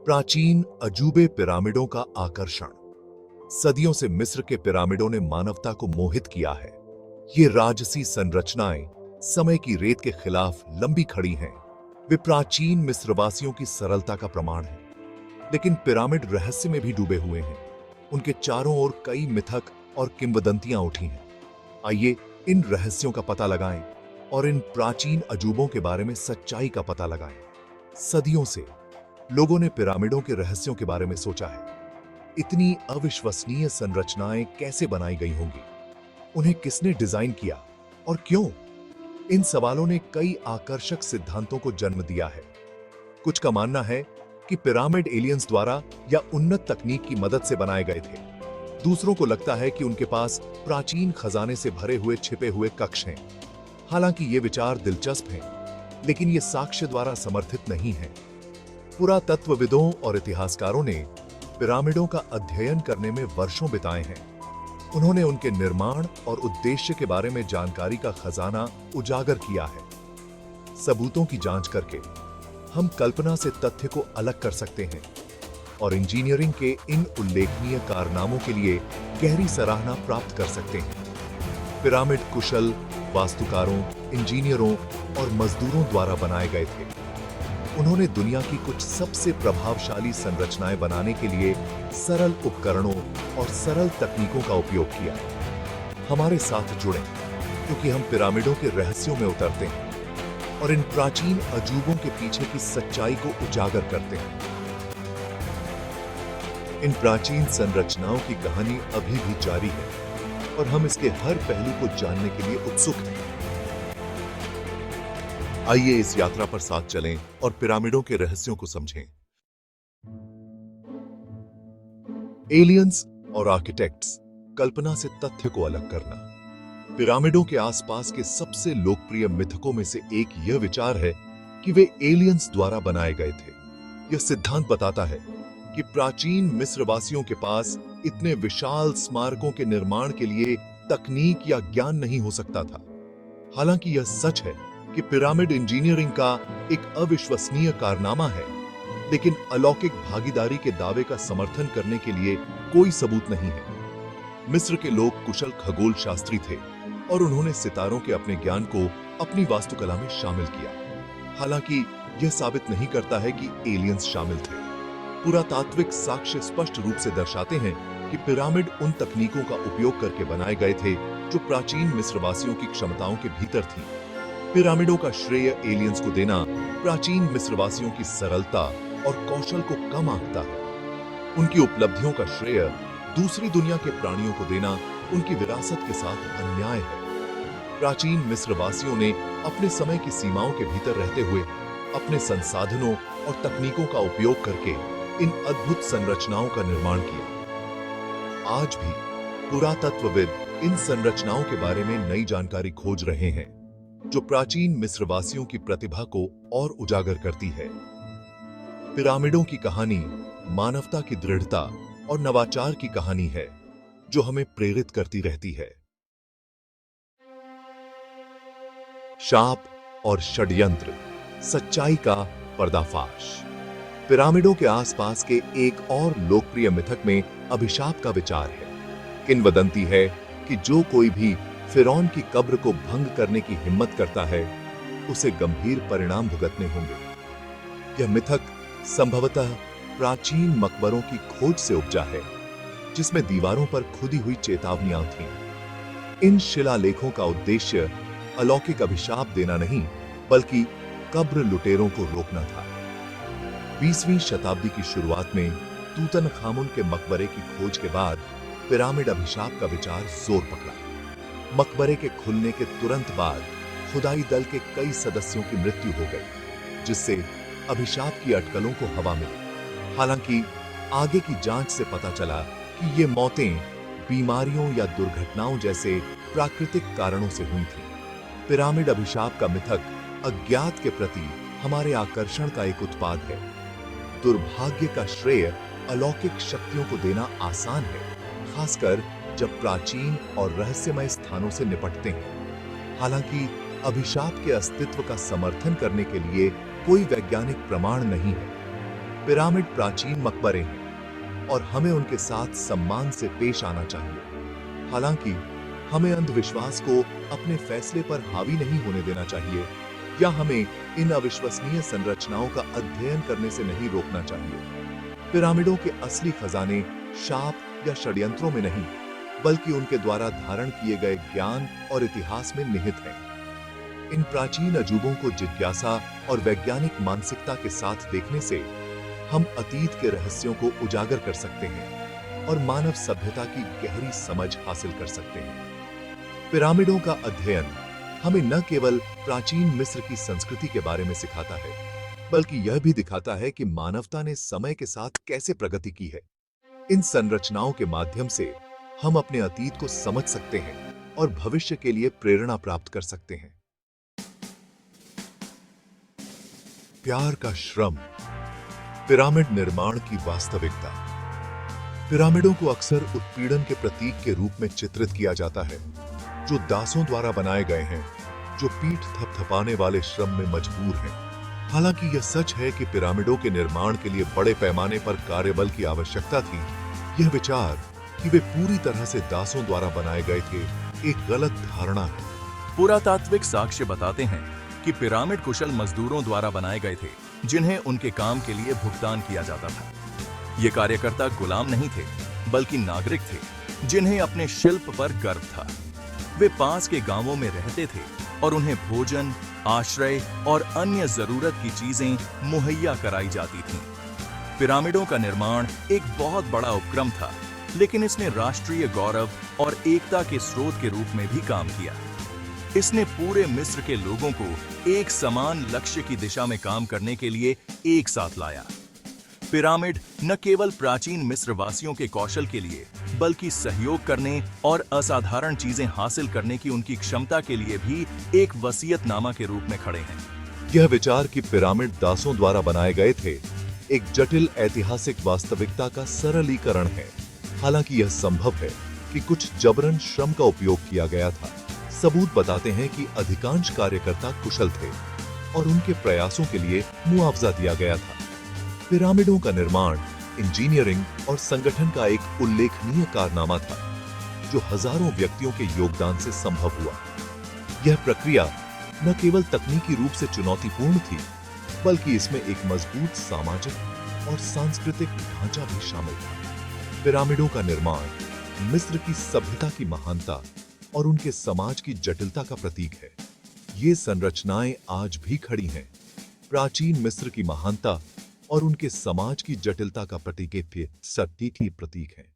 प्राचीन अजूबे पिरामिडों का आकर्षण। सदियों से मिस्र के पिरामिडों ने मानवता को मोहित किया है। ये राजसी संरचनाएं समय की रेत के खिलाफ लंबी खड़ी हैं। वे प्राचीन मिस्रवासियों की सरलता का प्रमाण हैं। लेकिन पिरामिड रहस्य में भी डूबे हुए हैं। उनके चारों ओर कई मिथक और किंवदंतियां उठी हैं। आइए इन रहस्यों का पता लगाएं और इन प्राचीन अजूबों के बारे में सच्चाई का पता लगाएं। सदियों से लोगों ने पिरामिडों के रहस्यों के बारे में सोचा है। इतनी अविश्वसनीय संरचनाएं कैसे बनाई गई होंगी? उन्हें किसने डिजाइन किया और क्यों? इन सवालों ने कई आकर्षक सिद्धांतों को जन्म दिया है। कुछ का मानना है कि पिरामिड एलियंस द्वारा या उन्नत तकनीक की मदद से बनाए गए थे। दूसरों को लगता है कि उनके पास प्राचीन खजाने से भरे हुए छिपे हुए कक्ष हैं। हालांकि ये विचार दिलचस्प हैं, लेकिन ये साक्ष्य द्वारा समर्थित नहीं है। पुरातत्वविदों और इतिहासकारों ने पिरामिडों का अध्ययन करने में वर्षों बिताए हैं। उन्होंने उनके निर्माण और उद्देश्य के बारे में जानकारी का खजाना उजागर किया है। सबूतों की जांच करके हम कल्पना से तथ्य को अलग कर सकते हैं और इंजीनियरिंग के इन उल्लेखनीय कारनामों के लिए गहरी सराहना प्राप्त कर सकते हैं। पिरामिड कुशल वास्तुकारों, इंजीनियरों और मजदूरों द्वारा बनाए गए थे। उन्होंने दुनिया की कुछ सबसे प्रभावशाली संरचनाएं बनाने के लिए सरल उपकरणों और सरल तकनीकों का उपयोग किया। हमारे साथ जुड़ें, क्योंकि हम पिरामिडों के रहस्यों में उतरते हैं और इन प्राचीन अजूबों के पीछे की सच्चाई को उजागर करते हैं। इन प्राचीन संरचनाओं की कहानी अभी भी जारी है और हम इसके हर पहलू को जानने के लिए उत्सुक हैं। आइए इस यात्रा पर साथ चलें और पिरामिडों के रहस्यों को समझें। एलियंस और आर्किटेक्ट्स, कल्पना से तथ्य को अलग करना। पिरामिडों के आसपास के सबसे लोकप्रिय मिथकों में से एक यह विचार है कि वे एलियंस द्वारा बनाए गए थे। यह सिद्धांत बताता है कि प्राचीन मिस्रवासियों के पास इतने विशाल स्मारकों के निर्माण के लिए तकनीक या ज्ञान नहीं हो सकता था। हालांकि यह सच है कि पिरामिड इंजीनियरिंग का एक अविश्वसनीय कारनामा है, लेकिन अलौकिक भागीदारी के दावे का समर्थन करने के लिए कोई सबूत नहीं है। मिस्र के लोग कुशल खगोल शास्त्री थे और उन्होंने सितारों के अपने ज्ञान को अपनी वास्तुकला में शामिल किया। हालांकि यह साबित नहीं करता है कि एलियंस शामिल थे। पुरातात्विक साक्ष्य स्पष्ट रूप से दर्शाते हैं कि पिरामिड उन तकनीकों का उपयोग करके बनाए गए थे जो प्राचीन मिस्रवासियों की क्षमताओं के भीतर थी। पिरामिडों का श्रेय एलियंस को देना प्राचीन मिस्रवासियों की सरलता और कौशल को कम आंकता है। उनकी उपलब्धियों का श्रेय दूसरी दुनिया के प्राणियों को देना उनकी विरासत के साथ अन्याय है। प्राचीन मिस्रवासियों ने अपने समय की सीमाओं के भीतर रहते हुए अपने संसाधनों और तकनीकों का उपयोग करके इन अद्भुत संरचनाओं का निर्माण किया। आज भी पुरातत्वविद इन संरचनाओं के बारे में नई जानकारी खोज रहे हैं, जो प्राचीन मिस्रवासियों की प्रतिभा को और उजागर करती है। पिरामिडों की कहानी मानवता की दृढ़ता और नवाचार की कहानी है, जो हमें प्रेरित करती रहती है। शाप और षड्यंत्र, सच्चाई का पर्दाफाश। पिरामिडों के आसपास के एक और लोकप्रिय मिथक में अभिशाप का विचार है। किंवदंती है कि जो कोई भी फिरौन की कब्र को भंग करने की हिम्मत करता है, उसे गंभीर परिणाम भुगतने होंगे। यह मिथक संभवतः प्राचीन मकबरों की खोज से उपजा है, जिसमें दीवारों पर खुदी हुई चेतावनियां थीं। इन शिलालेखों का उद्देश्य अलौकिक अभिशाप देना नहीं, बल्कि कब्र लुटेरों को रोकना था। 20वीं शताब्दी की शुरुआत में तूतनखामुन के मकबरे की खोज के बाद पिरामिड अभिशाप का विचार जोर पकड़ा। मकबरे के खुलने के तुरंत बाद खुदाई दल के कई सदस्यों की मृत्यु हो गई, जिससे अभिशाप की अटकलों को हवा मिली। हालांकि आगे की जांच से पता चला कि ये मौतें बीमारियों या दुर्घटनाओं जैसे प्राकृतिक कारणों से हुई थीं। पिरामिड अभिशाप का मिथक अज्ञात के प्रति हमारे आकर्षण का एक उत्पाद है। दुर्भाग्य का श्रेय अलौकिक शक्तियों को देना आसान है, खासकर जब प्राचीन और रहस्यमय स्थानों से निपटते हैं। हालांकि अभिशाप के अस्तित्व का समर्थन करने के लिए कोई वैज्ञानिक प्रमाण नहीं है। पिरामिड प्राचीन मकबरे हैं और हमें उनके साथ सम्मान से पेश आना चाहिए। हालांकि हमें अंधविश्वास को अपने फैसले पर हावी नहीं होने देना चाहिए या हमें इन अविश्वसनीय संरचनाओं का अध्ययन करने से नहीं रोकना चाहिए। पिरामिडों के असली खजाने शाप या षड्यंत्रों में नहीं, बल्कि उनके द्वारा धारण किए गए ज्ञान और इतिहास में निहित हैं। इन प्राचीन अजूबों को जिज्ञासा और वैज्ञानिक मानसिकता के साथ देखने से हम अतीत के रहस्यों को उजागर कर सकते हैं और मानव सभ्यता की गहरी समझ हासिल कर सकते हैं। पिरामिडों का अध्ययन हमें न केवल प्राचीन मिस्र की संस्कृति के बारे में सिखाता है, बल्कि यह भी दिखाता है कि मानवता ने समय के साथ कैसे प्रगति की है। इन संरचनाओं के माध्यम से हम अपने अतीत को समझ सकते हैं और भविष्य के लिए प्रेरणा प्राप्त कर सकते हैं। प्यार का श्रम, पिरामिड निर्माण की वास्तविकता। पिरामिडों को अक्सर उत्पीड़न के प्रतीक के रूप में चित्रित किया जाता है, जो दासों द्वारा बनाए गए हैं, जो पीठ थपथपाने वाले श्रम में मजबूर हैं। हालांकि यह सच है कि पिरामिडों के निर्माण के लिए बड़े पैमाने पर कार्यबल की आवश्यकता थी, यह विचार कि वे पूरी तरह से दासों द्वारा बनाए गए थे एक गलत धारणा है। पुरातात्विक साक्ष्य बताते हैं कि पिरामिड कुशल मजदूरों द्वारा बनाए गए थे, जिन्हें उनके काम के लिए भुगतान किया जाता था। ये कार्यकर्ता गुलाम नहीं थे, बल्कि नागरिक थे, जिन्हें अपने शिल्प पर गर्व था। वे पास के गांवों में रहते थे और उन्हें भोजन, आश्रय और अन्य जरूरत की चीजें मुहैया कराई जाती थीं। पिरामिडों का निर्माण एक बहुत बड़ा उपक्रम था, लेकिन इसने राष्ट्रीय गौरव और एकता के स्रोत के रूप में भी काम किया। इसने पूरे मिस्र के लोगों को एक समान लक्ष्य की दिशा में काम करने के लिए एक साथ लाया। पिरामिड न केवल प्राचीन मिस्र वासियों के कौशल के लिए, बल्कि सहयोग करने और असाधारण चीजें हासिल करने की उनकी क्षमता के लिए भी एक वसीयतनामा के रूप में खड़े हैं। यह विचार कि पिरामिड दासों द्वारा बनाए गए थे, एक जटिल ऐतिहासिक वास्तविकता का सरलीकरण है। हालांकि यह संभव है कि कुछ जबरन श्रम का उपयोग किया गया था। सबूत बताते हैं कि अधिकांश कार्यकर्ता कुशल थे और उनके प्रयासों के लिए मुआवजा दिया गया था। पिरामिडों का निर्माण इंजीनियरिंग और संगठन का एक उल्लेखनीय कारनामा था, जो हजारों व्यक्तियों के योगदान से संभव हुआ। यह प्रक्रिया न केवल तकनीकी रूप से चुनौतीपूर्ण थी, बल्कि इसमें एक मजबूत सामाजिक और सांस्कृतिक ढांचा भी शामिल था। पिरामिडों का निर्माण मिस्र की सभ्यता की महानता और उनके समाज की जटिलता का प्रतीक है। ये संरचनाएं आज भी खड़ी हैं, प्राचीन मिस्र की महानता और उनके समाज की जटिलता का प्रतीक हैं।